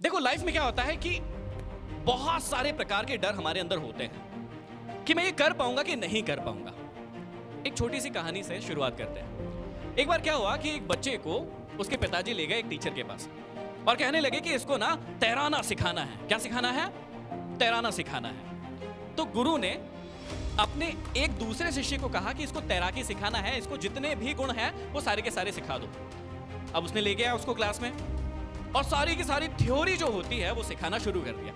देखो लाइफ में क्या होता है कि बहुत सारे प्रकार के डर हमारे अंदर होते हैं कि मैं ये कर पाऊंगा कि नहीं कर पाऊंगा। एक छोटी सी कहानी से शुरुआत करते हैं। एक बार क्या हुआ कि एक बच्चे को उसके पिताजी ले गए एक टीचर के पास और कहने लगे कि इसको ना तैराना सिखाना है। क्या सिखाना है? तैराना सिखाना है। तो गुरु ने अपने एक दूसरे शिष्य को कहा कि इसको तैराकी सिखाना है, इसको जितने भी गुण हैं वो सारे के सारे सिखा दो। अब उसने ले गया उसको क्लास में और सारी की सारी थ्योरी जो होती है वो सिखाना शुरू कर दिया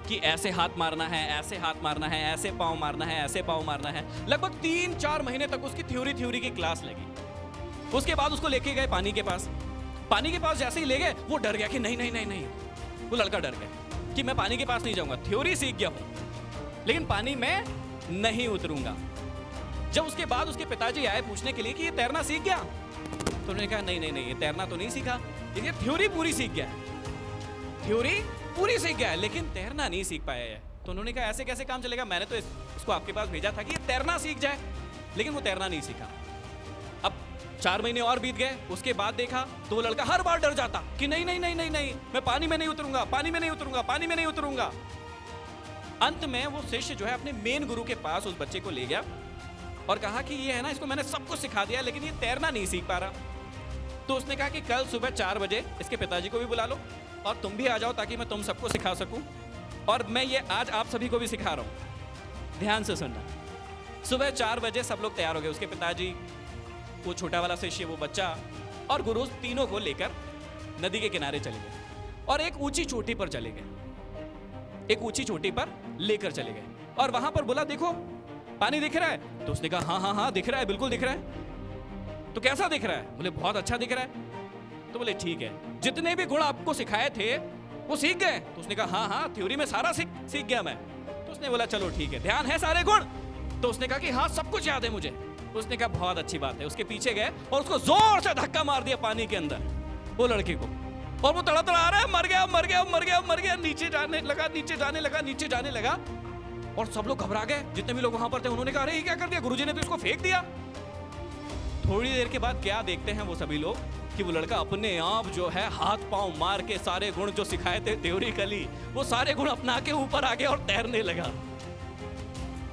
कि ऐसे हाथ मारना है, ऐसे हाथ मारना है, ऐसे पाँव मारना है, ऐसे पाँव मारना है। लगभग 3-4 महीने तक उसकी थ्योरी की क्लास लगी। उसके बाद उसको लेके गए पानी के पास। पानी के पास जैसे ही ले गए वो डर गया कि नहीं नहीं नहीं नहीं, वो लड़का डर गया कि मैं पानी के पास नहीं जाऊंगा, थ्योरी सीख गया हूं लेकिन पानी में नहीं उतरूंगा। जब उसके बाद उसके पिताजी आए पूछने के लिए कि ये तैरना सीख गया, तो उन्होंने कहा नहीं नहीं नहीं, ये तैरना तो नहीं सीखा, ये थ्योरी पूरी सीख गया है, थ्योरी पूरी सीख गया है लेकिन तैरना नहीं सीख पाया है। तो उन्होंने कहा ऐसे कैसे काम चलेगा, मैंने तो इसको आपके पास भेजा था कि ये तैरना सीख जाए, लेकिन वो तैरना नहीं सीखा। अब 4 महीने और बीत गए। उसके बाद देखा तो वो लड़का हर बार डर जाता कि नहीं नहीं नहीं नहीं नहीं, मैं पानी में नहीं उतरूंगा, पानी में नहीं उतरूंगा, पानी में नहीं उतरूंगा। अंत में वो शिष्य जो है अपने मेन गुरु के पास उस बच्चे को ले गया और कहा कि ये है ना, इसको मैंने सब कुछ सिखा दिया लेकिन ये तैरना नहीं सीख पा रहा। तो उसने कहा कि कल सुबह 4 बजे इसके पिताजी को भी बुला लो और तुम भी आ जाओ ताकि मैं तुम सबको सिखा सकूं और मैं ये आज आप सभी को भी सिखा रहा हूं। ध्यान से सुनना। सुबह 4 बजे सब लोग तैयार हो गए। उसके पिताजी, वो छोटा वाला शिष्य, वो बच्चा और गुरु, तीनों को लेकर नदी के किनारे चले गए और एक ऊंची चोटी पर चले गए। एक ऊंची चोटी पर लेकर चले गए और वहां पर बोला देखो पानी दिख रहा है? तो उसने कहा हाँ हाँ हाँ दिख रहा है, बिल्कुल दिख रहा है। तो कैसा दिख रहा है? बोले बहुत अच्छा दिख रहा है। तो बोले ठीक है, जितने भी गुण आपको सिखाए थे वो सीख गए? तो उसने कहा हाँ हाँ, थ्योरी में सारा सीख गया मैं। तो उसने बोला चलो ठीक है, ध्यान है सारे गुण? तो उसने कहा कि हाँ सब कुछ याद है मुझे। उसने कहा बहुत अच्छी बात है। उसके पीछे गए और उसको जोर से धक्का मार दिया पानी के अंदर वो लड़के को, और वो तड़तड़ा आ रहा है, मर गया मर गया मर गया मर गया, नीचे जाने लगा नीचे जाने लगा नीचे जाने लगा। और सब लोग घबरा गए, जितने भी लोग वहां पर थे। उन्होंने कहा अरे ये क्या कर दिया, गुरुजी ने तो इसको फेंक दिया। थोड़ी देर के बाद क्या देखते हैं वो सभी लोग कि वो लड़का अपने आप जो है हाथ पांव मार के सारे गुण जो सिखाए थे थ्योरिकली, वो सारे गुण अपना के ऊपर आ गया और तैरने लगा।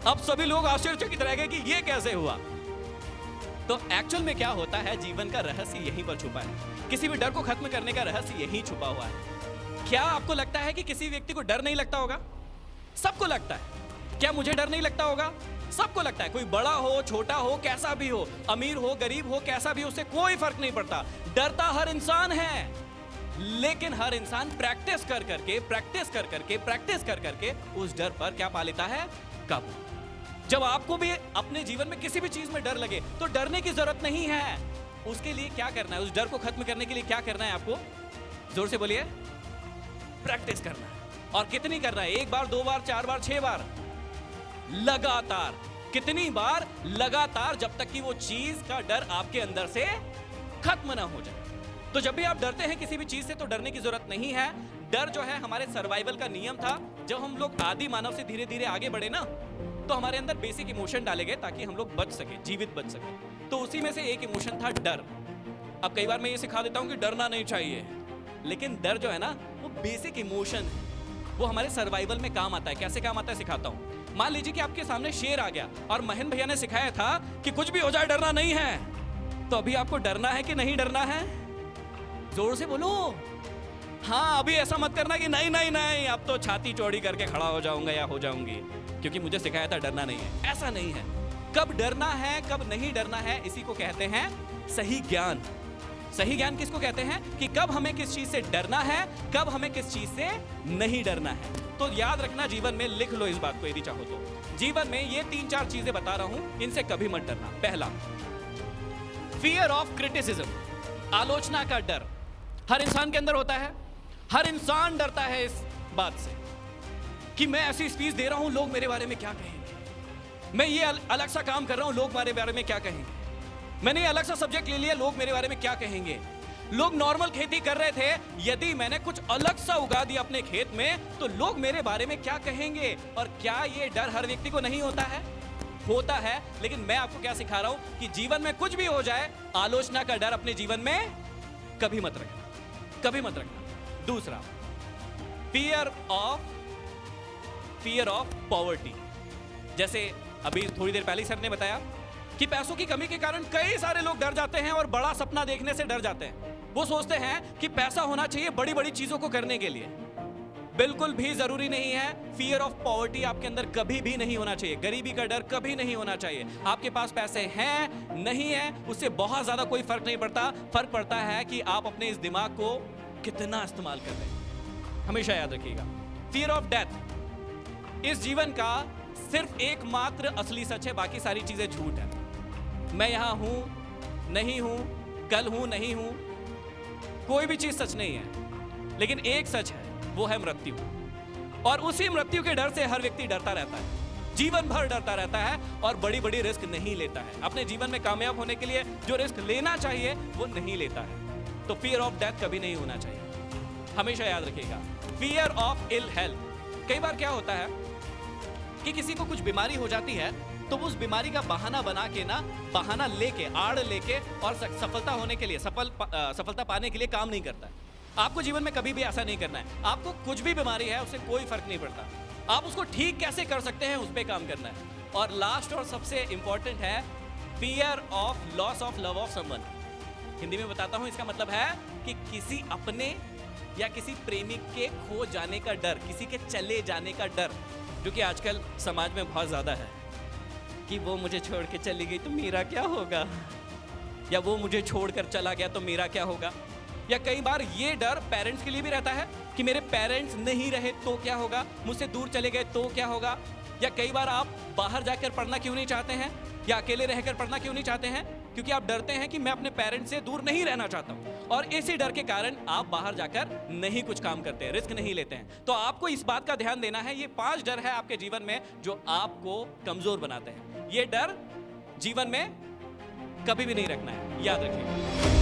अब सभी लोग आश्चर्यचकित रह गए कि ये कैसे हुआ। तो एक्चुअल में क्या होता है, जीवन का रहस्य यहीं पर छुपा है। किसी भी डर को खत्म करने का रहस्य यहीं छुपा हुआ है। क्या आपको लगता है कि किसी व्यक्ति को डर नहीं लगता होगा? सबको लगता है। क्या मुझे डर नहीं लगता होगा? सबको लगता है। कोई बड़ा हो छोटा हो कैसा भी हो, अमीर हो गरीब हो कैसा भी हो, उससे कोई फर्क नहीं पड़ता। डरता हर इंसान है, लेकिन हर इंसान प्रैक्टिस कर करके उस डर पर क्या पा लेता है? काबू। जब आपको भी अपने जीवन में किसी भी चीज में डर लगे तो डरने की जरूरत नहीं है। उसके लिए क्या करना है, उस डर को खत्म करने के लिए क्या करना है आपको? जोर से बोलिए। प्रैक्टिस करना है। और कितनी करना है? 1 बार 2 बार 4 बार 6 बार, लगातार। कितनी बार? लगातार, जब तक कि वो चीज का डर आपके अंदर से खत्म ना हो जाए। तो जब भी आप डरते हैं किसी भी चीज से तो डरने की जरूरत नहीं है। डर जो है हमारे सर्वाइवल का नियम था। जब हम लोग आदि मानव से धीरे धीरे आगे बढ़े ना, तो हमारे अंदर बेसिक इमोशन डाले गए ताकि हम लोग बच सके, जीवित बच सके। तो उसी में से एक इमोशन था डर। अब कई बार मैं ये सिखा देता हूं कि डरना नहीं चाहिए, लेकिन डर जो है ना वो बेसिक इमोशन है, वो हमारे सर्वाइवल में काम आता है। कैसे काम आता है सिखाता हूं। मान लीजिए कि आपके सामने शेर आ गया और महेंद्र भैया ने सिखाया था कि कुछ भी हो जाए डरना नहीं है। तो अभी आपको डरना है कि नहीं डरना है? जोर से बोलो। हाँ, अभी ऐसा मत करना कि नहीं नहीं नहीं अब तो छाती चौड़ी करके खड़ा हो जाऊंगा या हो जाऊंगी क्योंकि मुझे सिखाया था डरना नहीं है। ऐसा नहीं है। कब डरना है कब नहीं डरना है, इसी को कहते हैं सही ज्ञान। सही ज्ञान किसको कहते हैं कि कब हमें किस चीज से डरना है, कब हमें किस चीज से नहीं डरना है। तो याद रखना, जीवन में लिख लो इस बात को यदि चाहो तो। जीवन में ये 3-4 चीजें बता रहा हूं, इनसे कभी मत डरना। पहला, फियर ऑफ क्रिटिसिज्म, आलोचना का डर हर इंसान के अंदर होता है। हर इंसान डरता है इस बात से कि मैं ऐसी स्पीच दे रहा हूं, लोग मेरे बारे में क्या कहेंगे। मैं ये अलग सा काम कर रहा हूं, लोग मेरे बारे में क्या कहेंगे। मैंने ये अलग सा सब्जेक्ट ले लिया, लोग मेरे बारे में क्या कहेंगे। लोग नॉर्मल खेती कर रहे थे, यदि मैंने कुछ अलग सा उगा दिया अपने खेत में तो लोग मेरे बारे में क्या कहेंगे। और क्या ये डर हर व्यक्ति को नहीं होता है? होता है। लेकिन मैं आपको क्या सिखा रहा हूं कि जीवन में कुछ भी हो जाए, आलोचना का डर अपने जीवन में कभी मत रखना, कभी मत रखना। दूसरा, फियर ऑफ पॉवर्टी। जैसे अभी थोड़ी देर पहले सर ने बताया कि पैसों की कमी के कारण कई सारे लोग डर जाते हैं और बड़ा सपना देखने से डर जाते हैं। वो सोचते हैं कि पैसा होना चाहिए बड़ी बड़ी चीजों को करने के लिए। बिल्कुल भी जरूरी नहीं है। फियर ऑफ पॉवर्टी आपके अंदर कभी भी नहीं होना चाहिए। गरीबी का डर कभी नहीं होना चाहिए। आपके पास पैसे हैं नहीं है उससे बहुत ज्यादा कोई फर्क नहीं पड़ता। फर्क पड़ता है कि आप अपने इस दिमाग को कितना इस्तेमाल कर रहे हैं। हमेशा याद रखिएगा। फियर ऑफ डेथ इस जीवन का सिर्फ एकमात्र असली सच है, बाकी सारी चीजें झूठ है। मैं यहां हूं नहीं हूं, कल हूं नहीं हूं, कोई भी चीज सच नहीं है। लेकिन एक सच है, वो है मृत्यु। और उसी मृत्यु के डर से हर व्यक्ति डरता रहता है, जीवन भर डरता रहता है और बड़ी बड़ी रिस्क नहीं लेता है। अपने जीवन में कामयाब होने के लिए जो रिस्क लेना चाहिए वो नहीं लेता है। तो फियर ऑफ डेथ कभी नहीं होना चाहिए। हमेशा याद रखिएगा। Fear of ill health. कई बार क्या होता है कि किसी को कुछ बीमारी हो जाती है तो वो उस बीमारी का बहाना बना के ना, बहाना लेके, आड़ लेके और सफलता होने के लिए, सफलता पाने के लिए काम नहीं करता है। आपको जीवन में कभी भी ऐसा नहीं करना है। आपको कुछ भी बीमारी है उससे कोई फर्क नहीं पड़ता। आप उसको ठीक कैसे कर सकते हैं उस पर काम करना है। और लास्ट और सबसे इंपॉर्टेंट है fear of loss of love of someone. Hindi में बताता हूं, इसका मतलब है कि किसी अपने या किसी प्रेमी के खो जाने का डर, किसी के चले जाने का डर, जो कि आजकल समाज में बहुत ज्यादा है कि वो मुझे छोड़ के चली गई तो मेरा क्या होगा, या वो मुझे छोड़कर चला गया तो मेरा क्या होगा। या कई बार ये डर पेरेंट्स के लिए भी रहता है कि मेरे पेरेंट्स नहीं रहे तो क्या होगा, मुझसे दूर चले गए तो क्या होगा। या कई बार आप बाहर जाकर पढ़ना क्यों नहीं चाहते हैं या अकेले रहकर पढ़ना क्यों नहीं चाहते हैं, क्योंकि आप डरते हैं कि मैं अपने पेरेंट्स से दूर नहीं रहना चाहता हूं। और इसी डर के कारण आप बाहर जाकर नहीं कुछ काम करते हैं, रिस्क नहीं लेते हैं। तो आपको इस बात का ध्यान देना है। ये 5 डर है आपके जीवन में जो आपको कमजोर बनाते हैं। ये डर जीवन में कभी भी नहीं रखना है, याद रखिए।